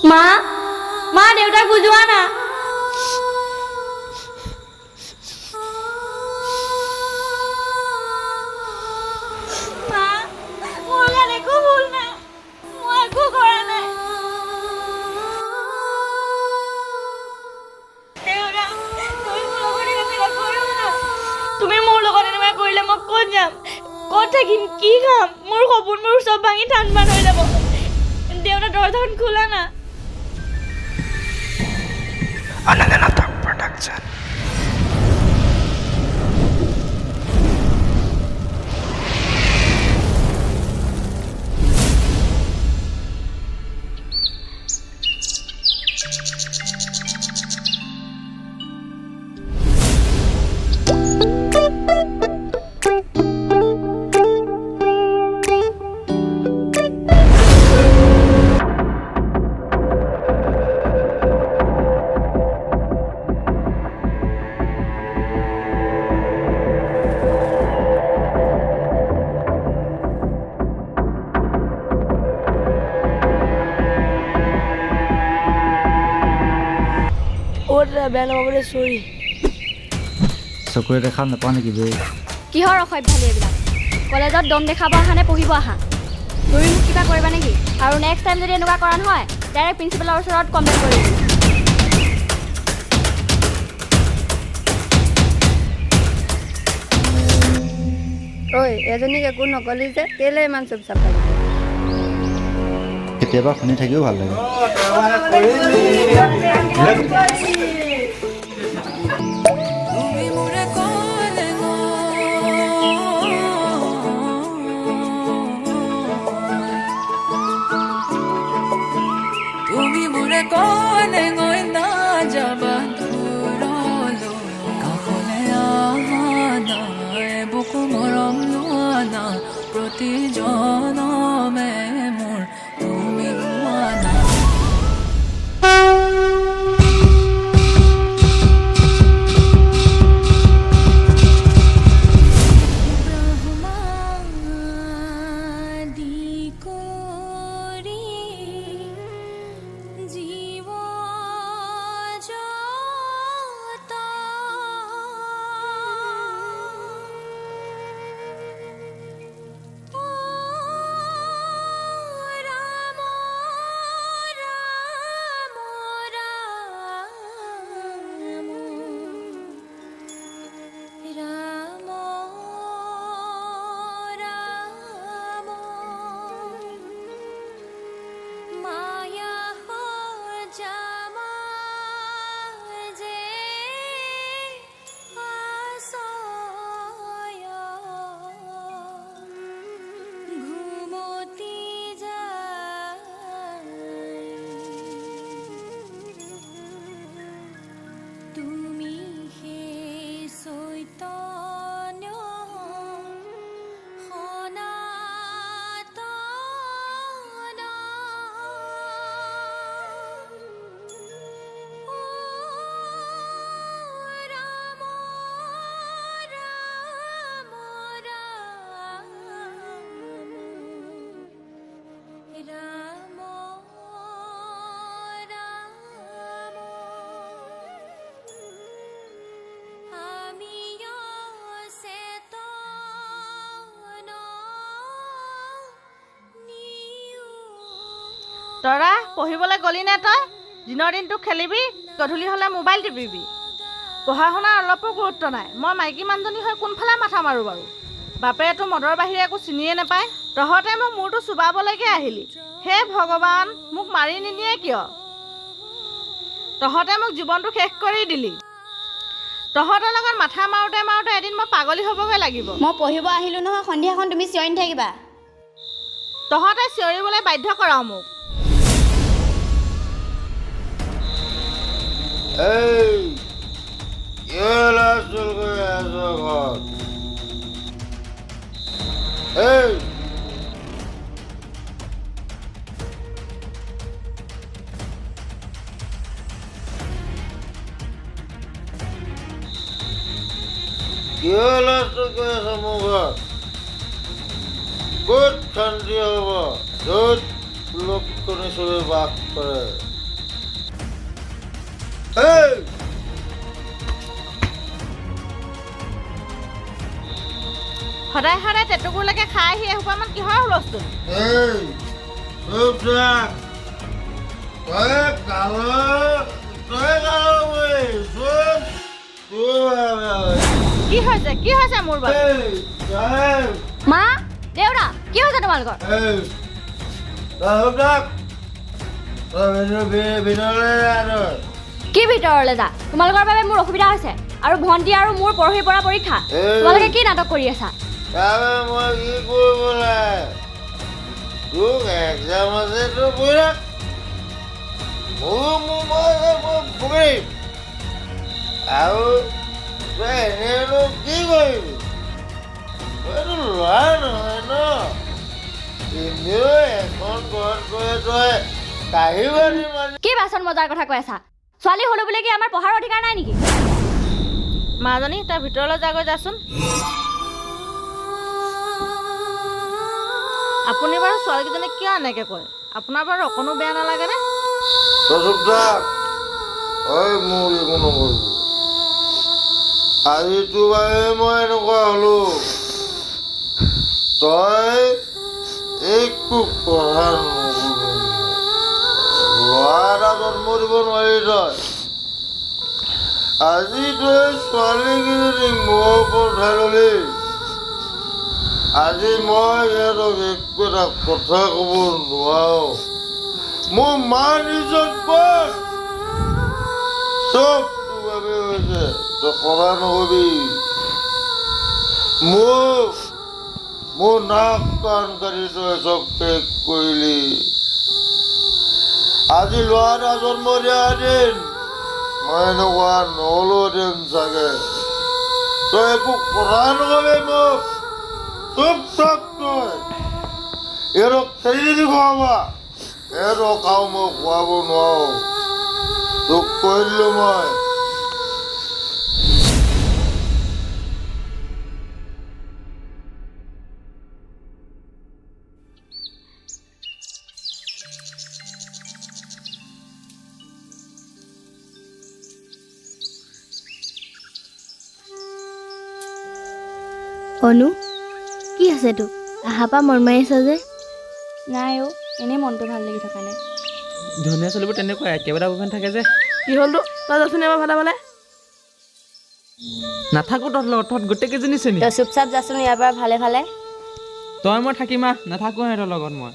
মা মা দেউতাক বুজোৱা না মা মোৰ গাত একো ভুল নাই মই একো কৰা নাই তুমি মোৰ লগত এনেকুৱা কৰিলে মই ক'ত যাম ক'ত থাকিম কি খাম মোৰ সপোনবোৰ চব ভাঙি ঠান বান হৈ যাব দেউতা দৰজাখন খোলা না JINTU NATH production বেয়া নাপাবলৈ চৰি চকুৰে দেখা নাপাওঁ নেকি বে কিহৰ অসভ্যালি এইবিলাক কলেজত দম দেখাব অহা নে পঢ়িব আহা তুমি মোক কিবা কৰিবা নেকি আৰু নেক্সট টাইম যদি এনেকুৱা কৰা নহয় ডাইৰেক্ট প্ৰিন্সিপালৰ ওচৰত কমপ্লেইন কৰিম ঐ এজনীক একো নকলি যে কেলে ইমান চুপচাপ লাগি কেতিয়াবা শুনি থাকিও ভাল লাগে তৰা পঢ়িবলৈ গলি নে তই দিনৰ দিনটো খেলিবি গধূলি হ'লে মোবাইল টিপিবি পঢ়া শুনাৰ অলপো গুৰুত্ব নাই মই মাইকী মানুহজনী হৈ কোনফালে মাথা মাৰো বাৰু বাপেটো মদৰ বাহিৰে একো চিনিয়ে নাপায় তহঁতে মোক মূৰটো চুবাবলৈকে আহিলি হে ভগৱান মোক মাৰি নিনিয়ে কিয় তহঁতে মোক জীৱনটো শেষ কৰি দিলি তহঁতৰ লগত মাথা মাৰোতে মাৰোতে এদিন মই পাগলী হ'বগৈ লাগিব মই পঢ়িব আহিলো নহয় সন্ধিয়াখন তুমি চিঞৰি থাকিবা তহঁতে চিঞৰিবলৈ বাধ্য কৰাও মোক Hey, yela sulgo azog. Hey. Yela sulgo azamoga. Good country hobo. Good look kone sobe baat kare. এই সদায় সদায় টেটুকুৰলৈকে খাই আহি এসোপামান কিহৰ হুলস্থুল এই চুপ থাক তই কালো মই চুপ কি হৈছে মোৰ বাৰু মা দেউৰা কি হৈছে তোমালোকৰ কি ভিতৰলৈ যা তোমালোকৰ বাবে মোৰ অসুবিধা হৈছে আৰু ভণ্টি আৰু মোৰ পৰহিৰ পৰা পৰীক্ষা তোমালোকে কি নাটক কৰি আছা মই কি কৰিব লাগে তোক এক্সাম আছে তো পঢ়া পঢ়িম আৰু তই এনেনো কি কৰিবি তইতো ল'ৰা নহয় ন এনেও এখন ঘৰত গৈ তই কাঢ়ি বাঢ়ি মানে কি বাচন মজাৰ কথা কৈ আছা ছোৱালী হ'লো বুলি কি আমাৰ পঢ়াৰ অধিকাৰ নাই নেকি মাজনী তই ভিতৰলৈ যাচোন আপুনি বাৰু ছোৱালীকেইজনীক কিয় এনেকৈ কয় আপোনাৰ বাৰু অকণো বেয়া নালাগেনে তই চুপ থাক ঐ মোক একো নকৰিবি আজিতো বাবে মই এনেকুৱা হ'লো তই একো কথা নকৰিবি ল'ৰা এটা জন্ম দিব নোৱাৰি তই আজি তই ছোৱালীকেইজনীক মোৰ ওপৰত উঠাই ল'লি আজি মই সিহঁতক একো এটা কথা ক'ব নোৱাৰো মোৰ মান ইজ্জত ক'ত চব তোৰ বাবে হৈছে তই কথা নকবি মোৰ নাক কাণ কাটি তই চব শেষ কৰিলি আজি ল'ৰা এটা জন্ম দিয়া দিন মই এনেকুৱা নহ'লোহেঁতেন চাগে তই একো কথা নকবি মোক চুপ থাক তই এহঁতক খেলি দিবি খোৱাবা এহঁতক আৰু মই খোৱাব নোৱাৰো তোক কৈ দিলো মই অনু কি আছে তোৰ আহা পৰা মন মাৰি আছ যে নাই অ' এনেই মনটো ভাল লাগি থকা নাই ধুনীয়া ছোৱালীবোৰ তেনেকুৱাই একেবাৰে অপেন থাকে যে কি হ'লতো তই যাচোন এবাৰ ভালে ভালে নাথাকো তহঁত লগত তহঁত গোটেইকেইজনী চেনি তই চুপচাপ যাচোন ইয়াৰ পৰা ভালে ভালে তই মই থাকিমা নাথাকো সিহঁতৰ লগত মই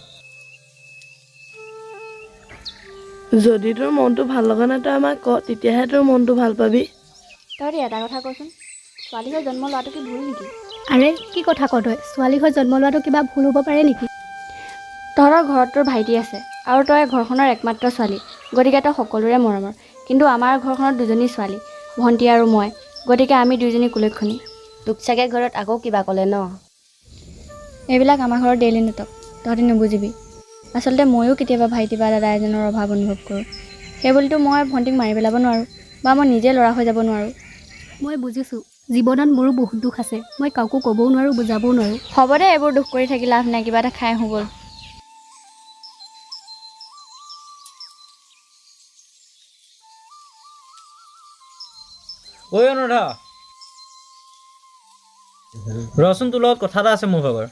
যদি তোৰ মনটো ভাল লগা নাই তই আমাক ক তেতিয়াহে তোৰ মনটো ভাল পাবি তহঁতি এটা কথা কচোন ছোৱালী হৈ জন্ম লোৱাটো কি ভুল নেকি আৰে কি কথা ক তই ছোৱালী হৈ জন্ম লোৱাটো কিবা ভুল হ'ব পাৰে নেকি তহঁতৰ ঘৰত তোৰ ভাইটি আছে আৰু তই ঘৰখনৰ একমাত্ৰ ছোৱালী গতিকে তই সকলোৰে মৰমৰ কিন্তু আমাৰ ঘৰখনত দুজনী ছোৱালী ভণ্টি আৰু মই গতিকে আমি দুইজনী কুলক্ষণী তোক চাগে ঘৰত আকৌ কিবা ক'লে ন এইবিলাক আমাৰ ঘৰৰ ডেইলি নাটক তহঁতি নুবুজিবি আচলতে ময়ো কেতিয়াবা ভাইটি বা দাদা এজনৰ অভাৱ অনুভৱ কৰোঁ সেই বুলিতো মই ভণ্টিক মাৰি পেলাব নোৱাৰোঁ বা মই নিজে ল'ৰা হৈ যাব নোৱাৰোঁ মই বুজিছোঁ জীৱনত মোৰো বহুত দুখ আছে মই কাকো ক'বও নোৱাৰোঁ বুজাবও নোৱাৰোঁ হ'ব দে এইবোৰ দুখ কৰি থাকি লাভ নাই কিবা এটা খাই আহোঁ গ'ল ঐ অনুৰাধা ৰচোন তোৰ লগত কথা এটা আছে মোৰ ভাগৰ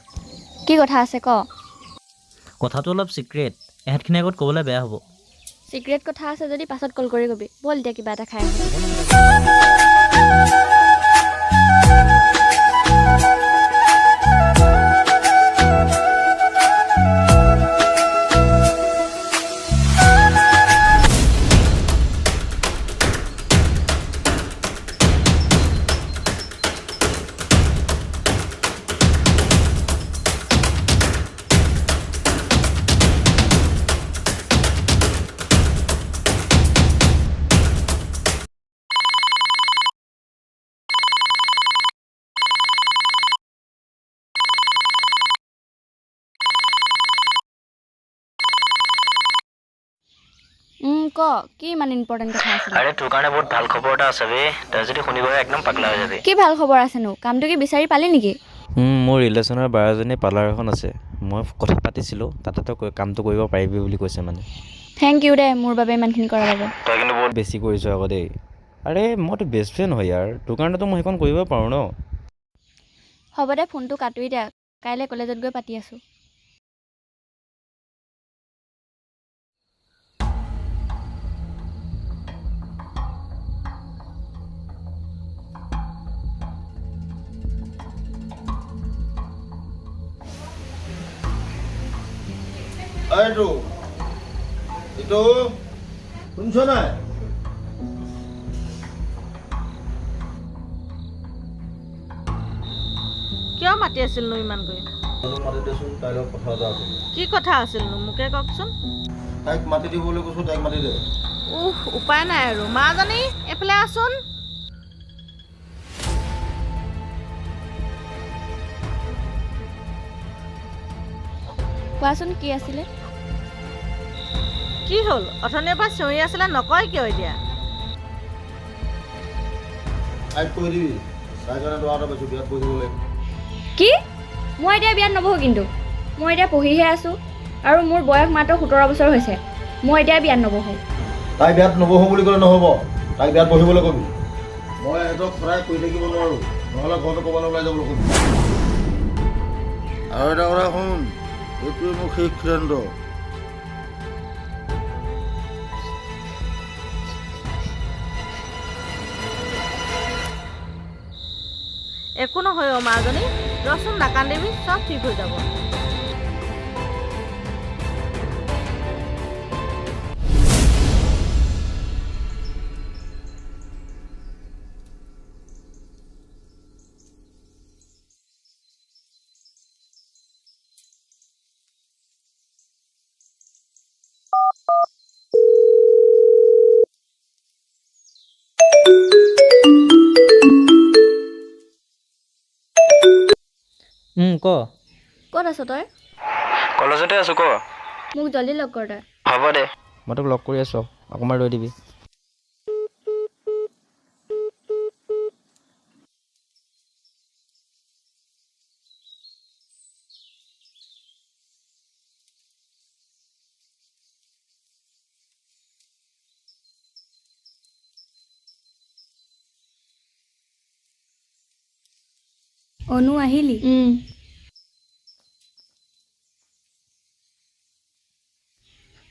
কি কথা আছে ক কথাটো অলপ চিক্ৰেট এহেঁতখিনি আগত ক'বলৈ বেয়া হ'ব চিক্ৰেট কথা আছে যদি পাছত কল কৰি কবি ব'ল এতিয়া কিবা এটা খাই আহোঁ ক কি ইমান ইম্পৰ্টেণ্ট কথা আছে আৰে তোৰ কাৰণে বহুত ভাল খবৰ এটা আছে বে তই যদি শুনিবলৈ একদম পাগলা হৈ যাবি কি ভাল খবৰ আছেনো কামটো কি বিচাৰি পালি নেকি মোৰ ৰিলেশ্যনৰ বাৰ এজনী পাৰ্লাৰ এখন আছে মই কথা পাতিছিলোঁ তাতে তই কামটো কৰিব পাৰিবি বুলি কৈছে মানে থেংক ইউ দে মোৰ বাবে ইমানখিনি কৰাৰ বাবে। তই কিন্তু বহুত বেছি কৰিছ আকৌ দেই। আৰে মইতো বেষ্ট ফ্ৰেণ্ড হয় ইয়াৰ, তোৰ কাৰণেতো মই সেইখন কৰিব পাৰোঁ ন। হ'ব দে ফোনটো কাটোই দে, কাইলৈ কলেজত গৈ পাতি আছোঁ। এইটো এইটো শুনছ নাই? কিয় মাতি আছিলনো ইমানকৈ? মাতি দেচোন, তাইৰ লগত কথা এটা আছে। কি কথা আছিলনো মোকে কওকচোন। তাইক মাতি দিবলৈ কৈছো, তাইক মাতি দে। উপায় নাই আৰু। মাজনী এইফালে আছোন। কোৱাচোন কি আছিলে? কি হ'ল? অথনিৰ পৰা চিঞৰি আছিলে, নকয় কিয় এতিয়া? তাইক কৈ দিবি, তাইৰ কাৰণে দৰা এটা পাইছোঁ, বিয়াত পঢ়িবলৈ। কি? মই এতিয়া বিয়াত নবহোঁ কিন্তু। মই এতিয়া পঢ়িহে আছোঁ আৰু মোৰ বয়স মাত্ৰ 17 বছৰ হৈছে। মই এতিয়া বিয়াত নবহোঁ। তাই বিয়াত নবহোঁ বুলি ক'লে নহ'ব, তাইক বিয়াত বহিবলৈ ক'বি। মই সিহঁতক সদায় কৈ থাকিব নোৱাৰোঁ, নহ'লে ঘৰতে ক'ৰবালৈ ওলাই যাবলৈ ক'বি। আৰু এটা কথা শুন, এইটোৱে মোৰ শেষ সিদ্ধান্ত। একো নহয় অ' মাজনী, ৰচোন নাকান্দিবি, চব ঠিক হৈ যাব। ক ক'ত আছ তই? কলেজতে আছোঁ, ক। মোক জল্দি লগ কৰ তই। হ'ব দে, মই তোক লগ কৰি আছোঁ, অকণমান ৰৈ দিবি। অনু আহিলি?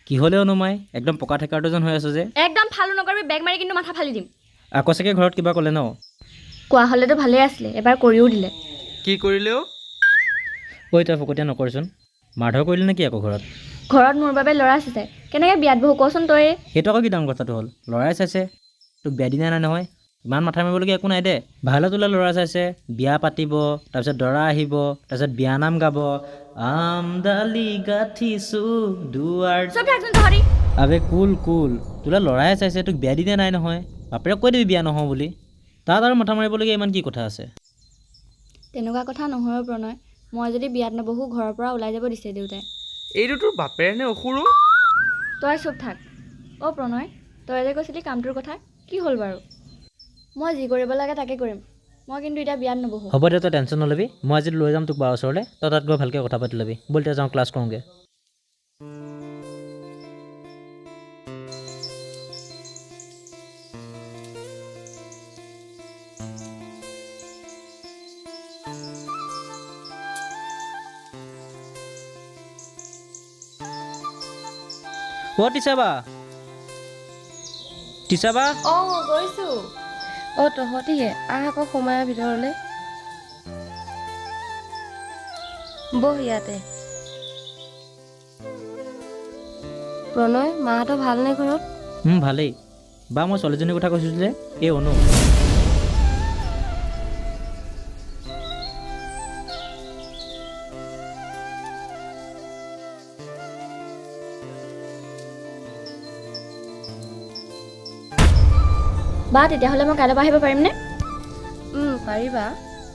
কি হ'লে অনুমাই একদম পকা ঠেকাৰটো যেন হৈ আছো যে। একদম ফালো নকৰিবি, বেগ মাৰি কিন্তু মাথা ফালি দিম। আকৌ চাগে ঘৰত কিবা ক'লে ন? কোৱা হ'লেতো ভালেই আছিলে, এবাৰ কৰিও দিলে। কি কৰিলেও? ঐ তই ফকতীয়া নকৰচোন, মাৰধৰ কৰিলে নেকি আকৌ ঘৰত? ঘৰত মোৰ বাবে ল'ৰা চাইছে, কেনেকৈ বিয়াত বহো কচোন তই? সেইটো আকৌ কি ডাঙৰ কথাটো হ'ল? ল'ৰাই চাইছে, তোক বিয়া দিনা নাই নহয়, ইমান মাথা মাৰিবলগীয়া একো নাই দে। ভালে তোলে ল'ৰা চাইছে, বিয়া পাতিব, তাৰপিছত দৰা আহিব, তাৰপিছত বিয়ানাম গাব, আমদালি গাঠিছো দুৱাৰ। চব থাকচোন তহঁতি। আবে কুল কুল, তোলে ল'ৰাই চাইছে, তোক বিয়া দিনা নাই নহয়, বাপেৰক কৈ দিবি বিয়া নহওঁ বুলি। তাত আৰু মাথা মাৰিবলগীয়া ইমান কি কথা আছে? তেনেকুৱা কথা নহয় প্ৰণয়, মই যদি বিয়াত নবহোঁ ঘৰৰ পৰা ওলাই যাব দিছে দেউতাই। এইটো তোৰ বাপেৰে নে অসুৰো? তই চুপ থাক। অ' প্ৰণয়, তই যে কৈছিলি কামটোৰ কথা, কি হ'ল বাৰু? মই যি কৰিব লাগে তাকে কৰিম, মই কিন্তু এতিয়া বিয়াত নবহোঁ। হ'ব দে, তই টেনশ্যন নল'বি, মই আজি লৈ যাম তোক বাৰ ওচৰলৈ, তই তাত গৈ ভালকৈ কথা পাতি ল'বি। ব'ল এতিয়া যাওঁ, ক্লাছ কৰোঁগৈ। অ' টিচাবা, টিচাবা। অঁ গৈছোঁ। অঁ তহঁতিহে আহ আকৌ সোমাই ভিতৰলৈ। বহ ইয়াতে। প্ৰণয়, মাহঁতৰ ভালনে ঘৰত? ভালেই। বা মই ছোৱালীজনীৰ কথা কৈছোঁ যে, এই অনু। বা তেতিয়াহ'লে মই কাইলৈ পৰা আহিব পাৰিমনে? পাৰিবা,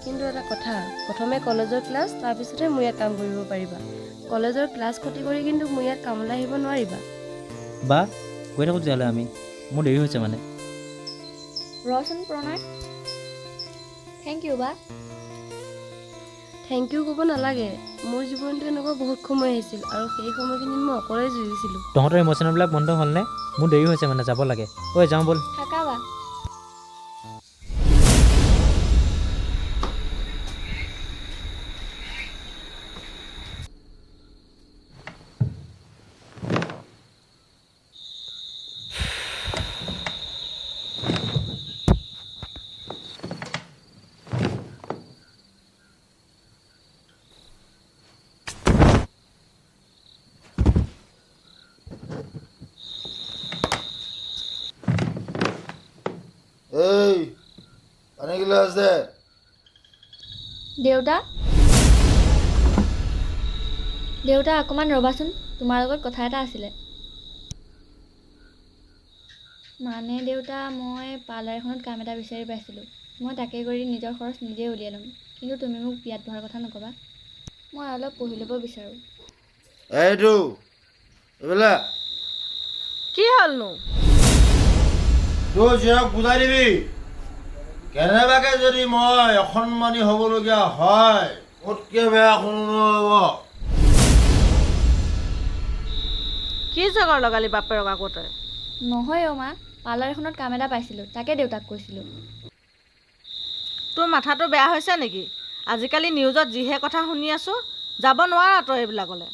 কিন্তু এটা কথা, প্ৰথমে কলেজৰ ক্লাছ, তাৰপিছতহে মোৰ ইয়াত কাম কৰিব পাৰিবা। কলেজৰ ক্লাছ ক্ষতি কৰি কিন্তু মোৰ ইয়াত কামলৈ আহিব নোৱাৰিবা। বা গৈ থাকোঁ তেতিয়াহ'লে আমি, মোৰ দেৰি হৈছে মানে। ৰচোন প্ৰণয়। থেংক ইউ বা। থেংক ইউ ক'ব নালাগে। মোৰ জীৱনটো এনেকুৱা বহুত সময় আহিছিল আৰু সেই সময়খিনিত মই অকলে যুঁজিছিলোঁ। তহঁতৰ ইম'চনেলবিলাক বন্ধ হ'লনে? মোৰ দেৰি হৈছে মানে যাব লাগে। ঐ যাওঁ ব'ল। থাকা বা। এই পানী গিলাচ দে। দেউতা দেউতা অকণমান ৰ'বাচোন, তোমাৰ লগত কথা এটা আছিলে। মানে দেউতা, মই পাৰ্লাৰ এখনত কাম এটা বিচাৰি পাইছিলোঁ। মই তাকে কৰি নিজৰ খৰচ নিজে উলিয়াই ল'ম, কিন্তু তুমি মোক বিয়াত বহাৰ কথা নক'বা। মই অলপ পঢ়ি ল'ব বিচাৰোঁ। এইটো এইবিলাক কি হ'লনো? তোৰ জীয়াক বুজাই দিবি, কেনেবাকে যদি মই অসন্মানী হ'বলগীয়া হয় মোতকৈ বেয়া কোনো নহ'ব। কি জগৰ লগালি বাপেৰক আগতে? নহয় অ' মা, পাৰ্লাৰ এখনত কাম এটা পাইছিলোঁ, তাকে দেউতাক কৈছিলোঁ। তোৰ মাথাটো বেয়া হৈছে নেকি? আজিকালি নিউজত যিহে কথা শুনি আছোঁ, যাব নোৱাৰা তই এইবিলাকলৈ।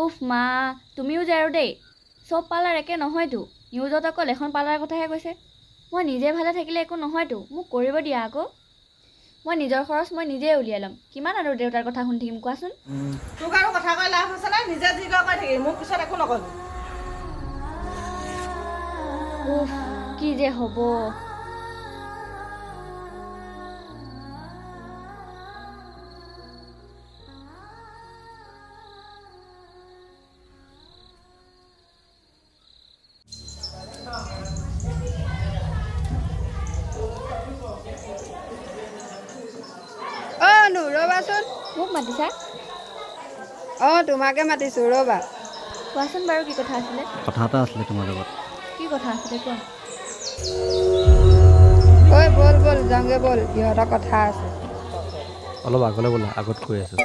উফ মা, তুমিও যে আৰু দেই, চব পাৰ্লাৰ একে নহয়তো। নিউজত অকল এখন পাৰ্লাৰৰ কথাহে কৈছে। মই নিজে ভালে থাকিলে একো নহয়তো, মোক কৰিব দিয়া আকৌ। মই নিজৰ খৰচ মই নিজে উলিয়াই ল'ম। কিমান আৰু দেউতাৰ কথা শুনি থাকিম কোৱাচোন? তোক আৰু কথা কৈ লাভ হৈছে নাই? নিজে যি কৈ থাকিম, মোক পিছত একো নকবি। উফ, কি যে হ'ব। ৰ'বাচোন। মোক মাতিছা? তোমাকে মাতিছোঁ, ৰ'বা। কোৱাচোন বাৰু, কি কথা আছিলে? কথা এটা আছিলে তোমাৰ লগত। কি কথা আছিলে কোৱা? ব'ল ব'ল যাওঁগৈ ব'ল, ইহঁতৰ কথা আছে। অলপ আগলৈ ব'লা, আগত কৈ আছোঁ।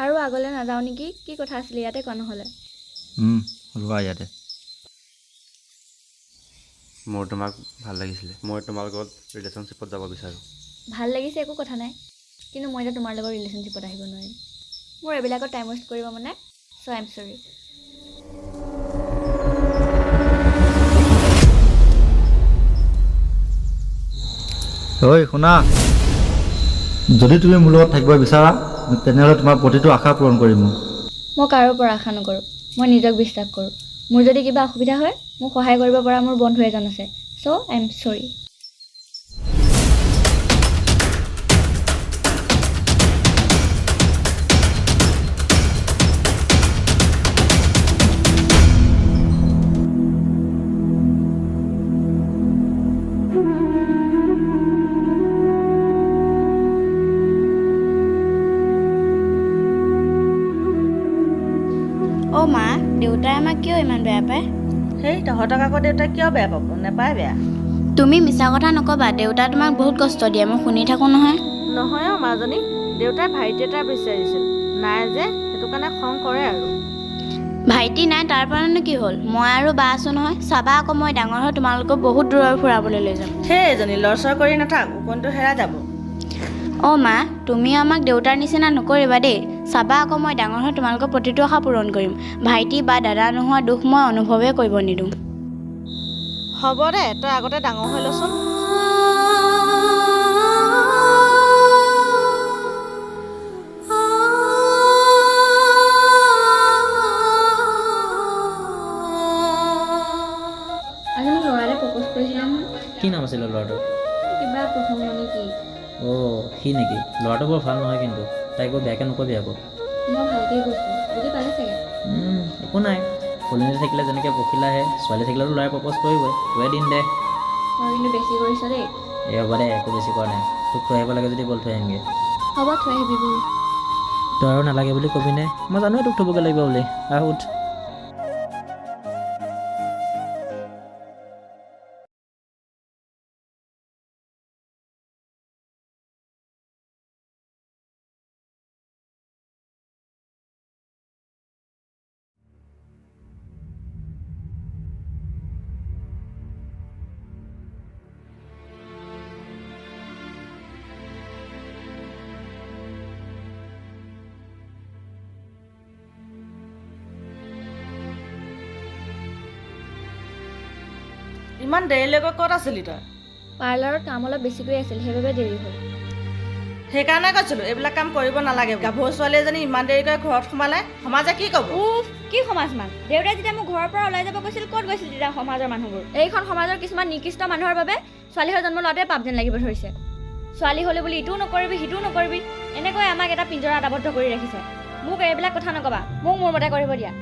আৰু আগলৈ নাযাওঁ নেকি? কি কথা আছিলে ইয়াতে কোৱা নহ'লে? ৰোৱা ইয়াতে। মোৰ তোমাক ভাল লাগিছিলে, মই তোমাৰ লগত ৰিলেশ্যনশ্বিপত যাব বিচাৰোঁ। ভাল লাগিছে, একো কথা নাই, কিন্তু মই এতিয়া তোমাৰ লগত ৰিলেশ্যনশ্বিপত আহিব নোৱাৰিম। মোৰ এইবিলাকত টাইম ৱেষ্ট কৰিব মানে, চ' আই এম চৰি। ঐ শুনা, যদি তুমি মোৰ লগত থাকিব বিচাৰা তেনেহ'লে তোমাৰ প্ৰতিটো আশা পূৰণ কৰিম মই কাৰো পৰা আশা নকৰোঁ, মই নিজক বিশ্বাস কৰোঁ। মোৰ যদি কিবা অসুবিধা হয় মোক সহায় কৰিব পৰা মোৰ বন্ধু এজন আছে, চ' আই এম চৰি। অ' মা, দেউতাই আমাক কিয় ইমান বেয়া পায়? সেই তহঁতক আকৌ দেউতাই কিয় বেয়া পাব? নেপায় বেয়া। তুমি মিছা কথা নক'বা, দেউতাই তোমাক বহুত কষ্ট দিয়ে, মই শুনি থাকোঁ নহয়। নহয় অ' মাজনী, দেউতাই ভাইটি এটা বিচাৰিছিল, নাই যে, সেইটো কাৰণে খং কৰে আৰু। ভাইটি নাই তাৰ পৰানো কি হ'ল? মই আৰু বা আছোঁ নহয়, চাবা আকৌ মই ডাঙৰ হৈ তোমালোকক বহুত দূৰৰ ফুৰাবলৈ লৈ যাম। সেই এজনী লৰচৰ কৰি নাথাক, উপনটো হেৰাই যাব। অ' মা, তুমি আমাক দেউতাৰ নিচিনা নকৰিবা দেই, চাবা আকৌ মই ডাঙৰ হৈ তোমালোকৰ প্ৰতিটো আশা পূৰণ কৰিম। ভাইটি বা দাদা নোহোৱা দুখ মই অনুভৱেই কৰিব নিদিওঁ। হ'ব দে, তই আগতে ডাঙৰ হৈ লচোন। কি নাম আছিলে ল'ৰাটোৰ? কিবা প্ৰথমমণি কি অ' সি নেকি? ল'ৰাটো বৰ ভাল নহয় কিন্তু, তাইক বৰ বেয়াকৈ নকবি আকৌ। মই ভালকেই কৈছোঁ, বুজি পালে চাগে। একো নাই, কলিনী থাকিলে যেনেকৈ পখিলা আহে, ছোৱালী থাকিলেতো ল'ৰাই প্ৰপ'জ কৰিবই। তয়ে দিন দে। মই কিন্তু বেছি কৰিছ দেই। এই হ'ব দে, একো বেছি কৰা নাই। তোক থৈ আহিব লাগে যদি বল থৈ আহিমগৈ। হ'ব থৈ আহিবি বল। তই আৰু নালাগে বুলি কবিনে? মই জানোৱে তোক থ'বগৈ লাগিব বুলি। আহ উঠ। ইমান দেৰিলৈকে ক'ত আছিলি তই? পাৰ্লাৰত কাম অলপ বেছিকৈ আছিল, সেইবাবে দেৰি হ'ল। সেইকাৰণে কৈছিলোঁ এইবিলাক কাম কৰিব নালাগে। গাভৰু ছোৱালী এজনী ইমান দেৰিকৈ ঘৰত সোমালে সমাজে কি ক'ব? কি সমাজমান? দেউতাই যেতিয়া মোক ঘৰৰ পৰা ওলাই যাব কৈছিল, ক'ত গৈছিল তেতিয়া সমাজৰ মানুহবোৰ? এইখন সমাজৰ কিছুমান নিকৃষ্ট মানুহৰ বাবে ছোৱালী হৈ জন্ম লোৱাটোৱে পাপ যেন লাগিব ধৰিছে। ছোৱালী হ'লে বুলি ইটোও নকৰিবি সিটোও নকৰিবি, এনেকৈ আমাক এটা পিঞ্জৰাত আবদ্ধ কৰি ৰাখিছে। মোক এইবিলাক কথা নকবা, মোক মোৰ মতে কৰিব দিয়া।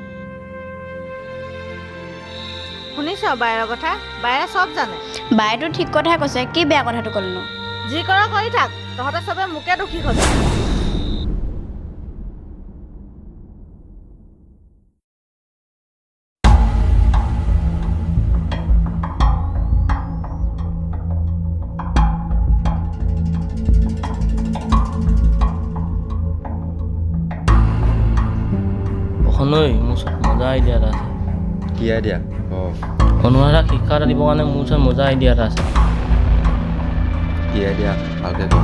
শুনিছ বায়েৰৰ কথা? বায়ে চব জানে। বায়েতো ঠিক কথাই কৈছে, কি বেয়া কথাটো ক'লনো? যি কৰ কৰি থাক, তহঁতে চবে মোকে দোষী খোজে। অখনৈ মোৰ ওচৰত মজা আইডিয়া এটা আছে। কি আইডিয়া? অনুৰাধাক শিক্ষা এটা দিবৰ কাৰণে মোৰ ওচৰত মজা আইডিয়া এটা আছে। কি আইডিয়া? ভালকৈ ক।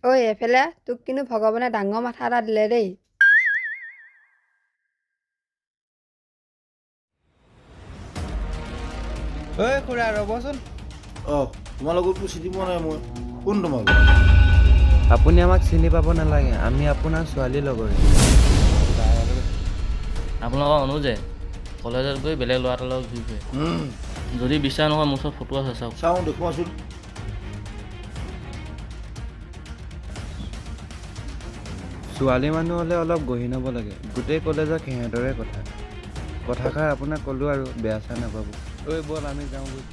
ঐ এফালে তোক কিন্তু ভগৱানে ডাঙৰ মাথা এটা দিলে দেই। ঐ খুৰা ৰ'বচোন। তোমালোককতো চিনি পোৱা নাই মই। কোন তোমালোক? আপুনি আমাক চিনি পাব নালাগে, আমি আপোনাৰ ছোৱালীৰ লগৰে। আপোনালোকৰ অনুজে কলেজত গৈ বেলেগ ল'ৰা এটাৰ লগত ঘূৰি ফুৰে। যদি বিশ্বাস নহয় মোৰ ওচৰত ফটো আছে, চাওক। চাওঁ দেখুৱাচোন। ছোৱালী মানুহ হ'লে অলপ গহীন হ'ব লাগে। গোটেই কলেজত সিহঁতৰে কথাষাৰ আপোনাক ক'লোঁ আৰু বেয়া চেয়া নাপাব। ঐ ব'ল আমি যাওঁ গৈ।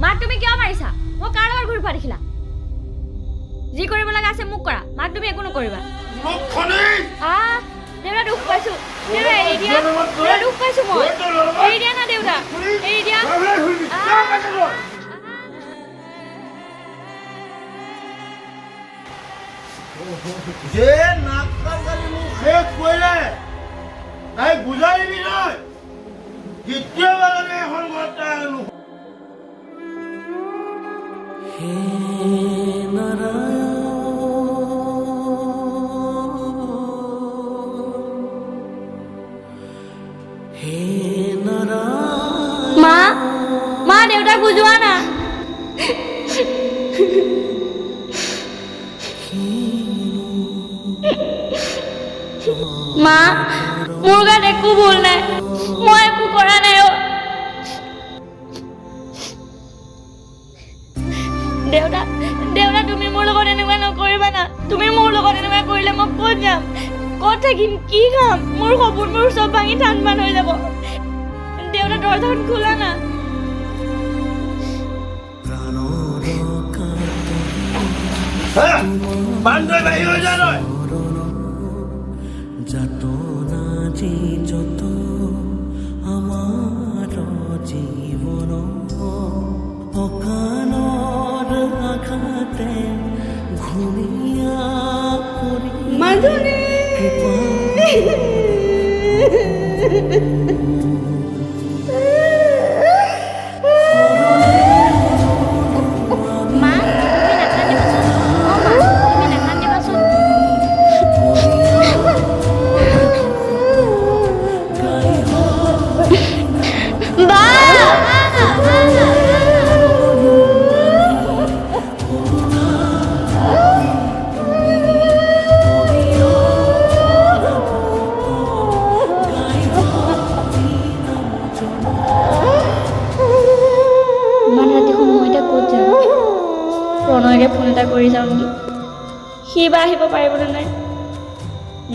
মাক তুমি কিয় মাৰিছা? মই কাৰ লগত ঘূৰি ফুৰা দেখিলা? যি কৰিব লগা আছে মোক কৰা, মাক তুমি একো নকৰিবা। দেউতা দুখ পাইছো, দেউতা এৰি দিয়া। দেউতা দুখ পাইছো মই, এৰি দিয়া না দেউতা, এৰি দিয়া। যে নাক কান কাটি মোক শেষ কৰিলে তাই বুজাই দিবি নহয়। দ্বিতীয়বাৰ এখন ঘৰত তাই আনো। মা দেউতাক বুজোৱা না। মা মোৰ গাত একো ভুল নাই, মই একো কৰা নাই। দেউতা তুমি মোৰ লগত এনেকুৱা নকৰিবা না। তুমি মোৰ লগত এনেকুৱা কৰিলে মই ক'ত যাম, ক'ত থাকিম, কি খাম? মোৰ সপোনবোৰ চব ভাঙি ঠান মান হৈ যাব। দেউতা দৰজাখন খোলা না। বাহিৰ হৈ যা নহয়। যত মা তুমি নাকান্দিবাচোন অ মা তুমি নাকান্দিবাচোন বা ইমান ৰাতি সময় এতিয়া ক'ত যাম প্ৰণয়কে ফোন এটা কৰি যাওঁ নেকি সি বা আহিব পাৰিবনে নাই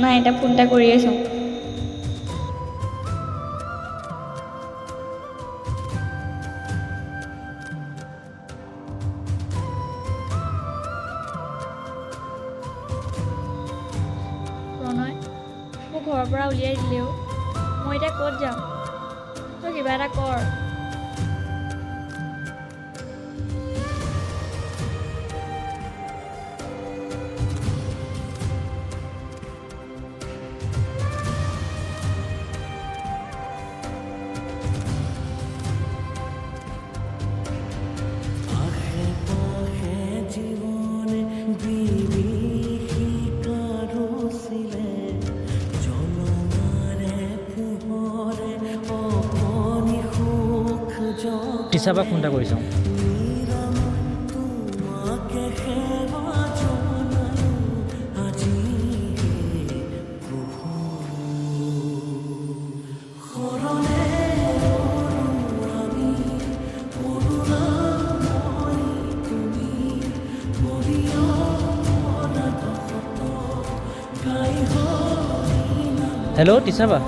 নাই এতিয়া ফোন এটা কৰিয়ে চাওঁ প্ৰণয় মোক ঘৰৰ পৰা উলিয়াই দিলেও মই এতিয়া ক'ত যাম তই কিবা এটা কৰ টিচাৰক ফোন এটা কৰি চাওঁ হেল্ল' টিচাৰ বা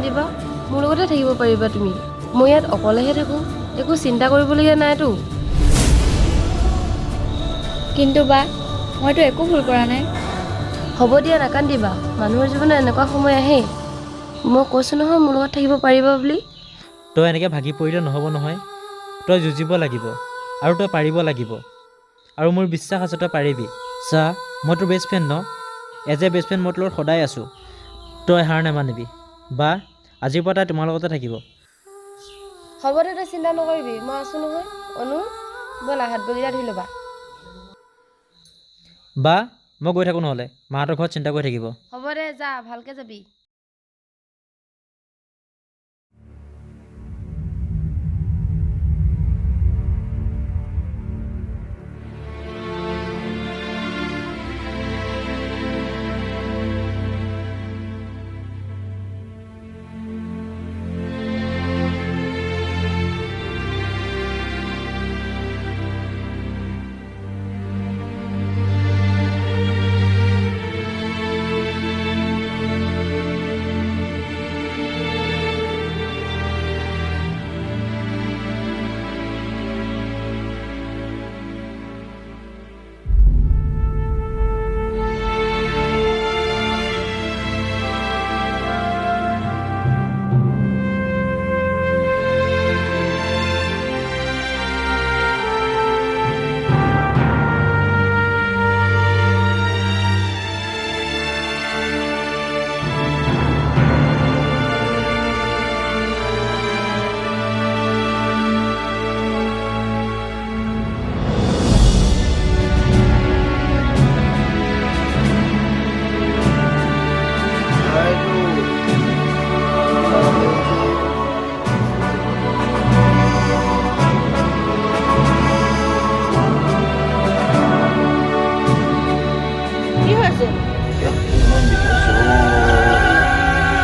দিবা মোৰ লগতে থাকিব পাৰিবা তুমি মই ইয়াত অকলেহে থাকোঁ একো চিন্তা কৰিবলগীয়া নাইতো কিন্তু বা মইতো একো ভুল কৰা নাই হ'ব দিয়া নাকান্দিবা মানুহৰ জীৱনত এনেকুৱা সময় আহে মই কৈছোঁ নহয় মোৰ লগত থাকিব পাৰিবা বুলি তই এনেকৈ ভাগি পৰিলে নহ'ব নহয় তই যুঁজিব লাগিব আৰু তই পাৰিব লাগিব আৰু মোৰ বিশ্বাস আছে তই পাৰিবি চা মই তোৰ বেষ্ট ফ্ৰেণ্ড ন এজ এ বেষ্ট ফ্ৰেণ্ড মই তোৰ লগত সদায় আছোঁ তই হাৰ নেমানিবি বা আজিৰ পৰা তাই তোমাৰ লগতে থাকিব হ'ব দে তই চিন্তা নকৰিবি মই আছোঁ নহয় অনু ব'লা হাত ভৰিকেইটা ধুই ল'বা বা মই গৈ থাকোঁ নহ'লে মাহঁতৰ ঘৰত চিন্তা কৰি থাকিব হ'ব দে যা ভালকৈ যাবি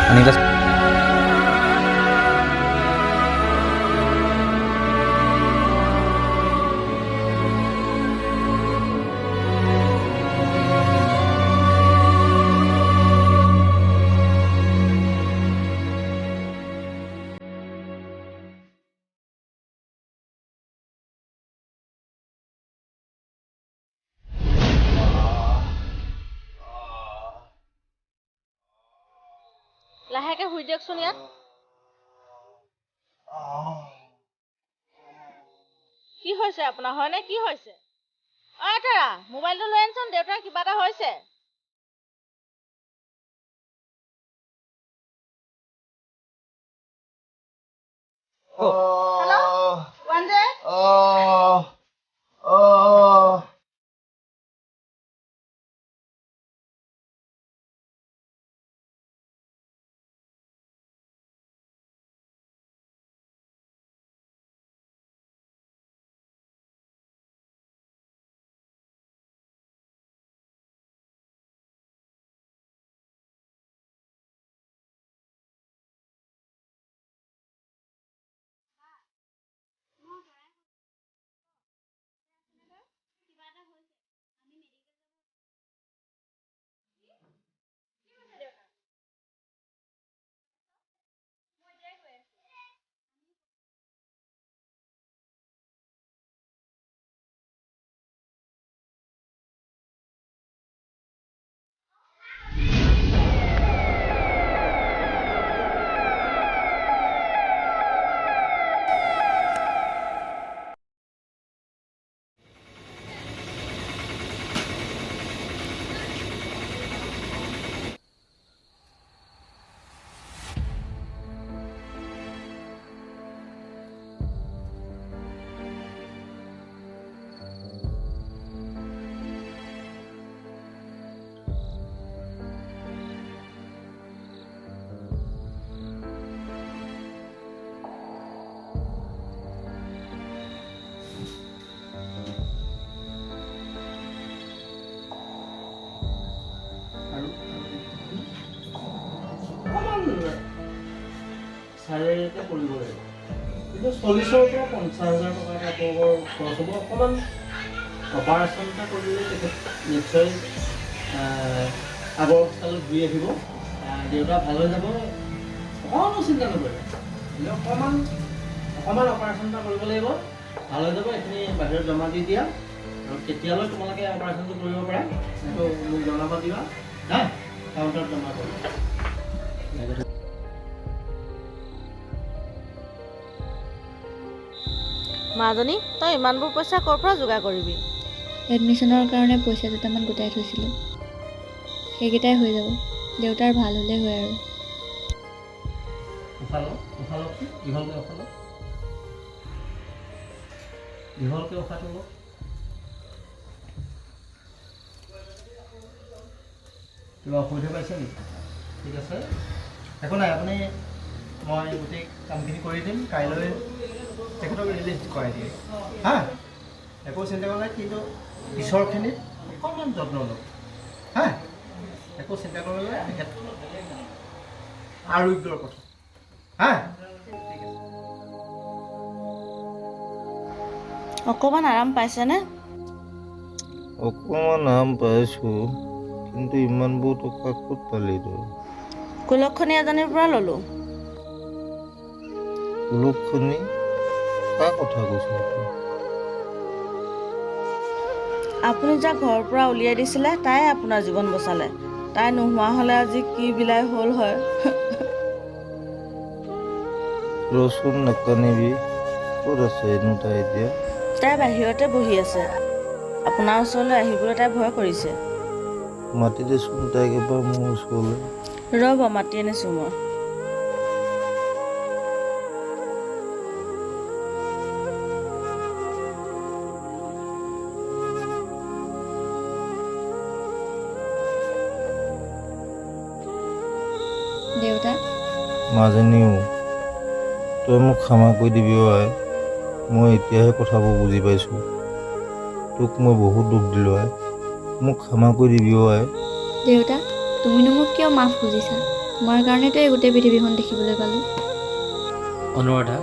অনিতা লাহেকে শুই দিয়কচোন ইয়াত। কি হৈছে আপোনাৰ, হয়নে? কি হৈছে? তৰা মোবাইলটো লৈ আনচোন, দেউতাৰ কিবা এটা হৈছে। চাৰিকে কৰিব লাগিব, কিন্তু 40,000 পৰা 50,000 টকা এটা আপোনালোকৰ খৰচ হ'ব। অকণমান অপাৰেশ্যন এটা কৰিলে তেখেত নিশ্চয় আগৰ অৱস্থালৈ ঘূৰি আহিব, দেউতা ভাল হৈ যাব, অকণো চিন্তা নকৰিব। কিন্তু অকণমান অপাৰেশ্যন এটা কৰিব লাগিব, ভাল হৈ যাব। এইখিনি বাহিৰত জমা দি দিয়া, আৰু কেতিয়ালৈ তোমালোকে অপাৰেশ্যনটো কৰিব পাৰা সেইটো মোক জনাব দিবা, হা? কাউণ্টাৰত জমা কৰিবা। মাজনী, তই ইমানবোৰ পইচা ক'ৰ পৰা যোগাৰ কৰিবি? এডমিশ্যনৰ কাৰণে পইচা দুটামান গোটাই থৈছিলোঁ, সেইকেইটাই হৈ যাব। দেউতাৰ ভাল হ'লে হয় আৰু। দীঘলকৈ উশাহটো লওক। কিবা অসুবিধা পাইছে নেকি? ঠিক আছে, একো নাই। আপুনি মই গোটেই কামখিনি কৰি দিম, কাইলৈ তেখেতক ৰিলিজ কৰাই দিয়ে, হা? একো চিন্তা কৰা নাই, কিন্তু পিছৰখিনিত অকণমান যত্ন লওক, হা? একো চিন্তা কৰিব নাই, তেখেত আৰোগ্যৰ কথা, হা? অকণমান আৰাম পাইছেনে? অকণমান আৰাম পাইছোঁ, কিন্তু ইমানবোৰ টকা ক'ত পালি তই? কুলক্ষণী এজনীৰ পৰা ল'লোঁ। কুলক্ষণী? কাৰ কথা কৈছ তই? আপুনি যাক ঘৰৰ পৰা উলিয়াই দিছিলে, তাই আপোনাৰ জীৱন বচালে। তাই নোহোৱা হ'লে আজি কি বিলাই হ'ল হয়। ৰচোন নাকানিবি, ক'ত আছে এনো তাই এতিয়া? তাই বাহিৰতে বহি আছে, আপোনাৰ ওচৰলৈ আহিবলৈ তাই ভয় কৰিছে। মাতি দেচোন তাইক এবাৰ মোৰ ওচৰলৈ। ৰ'ব, মাতি আনিছোঁ মই। দেউতা, মাজনীও তই মোক ক্ষমা কৰি দিবি আই। মই এতিয়াহে কথাবোৰ বুজি পাইছোঁ। তোক মই বহুত দুখ দিলোঁ আই, মোক ক্ষমা কৰি দিবি আই। দেউতা, তুমিনো মোক কিয় মাফ খুজিছা? তোমাৰ কাৰণেতো এই গোটেই পৃথিৱীখন দেখিবলৈ পালোঁ। অনুৰাধা,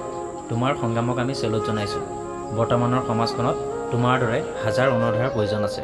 তোমাৰ সংগ্ৰামক আমি চেলুট জনাইছোঁ। বৰ্তমানৰ সমাজখনত তোমাৰ দৰে হাজাৰ অনুৰাধাৰ প্ৰয়োজন আছে।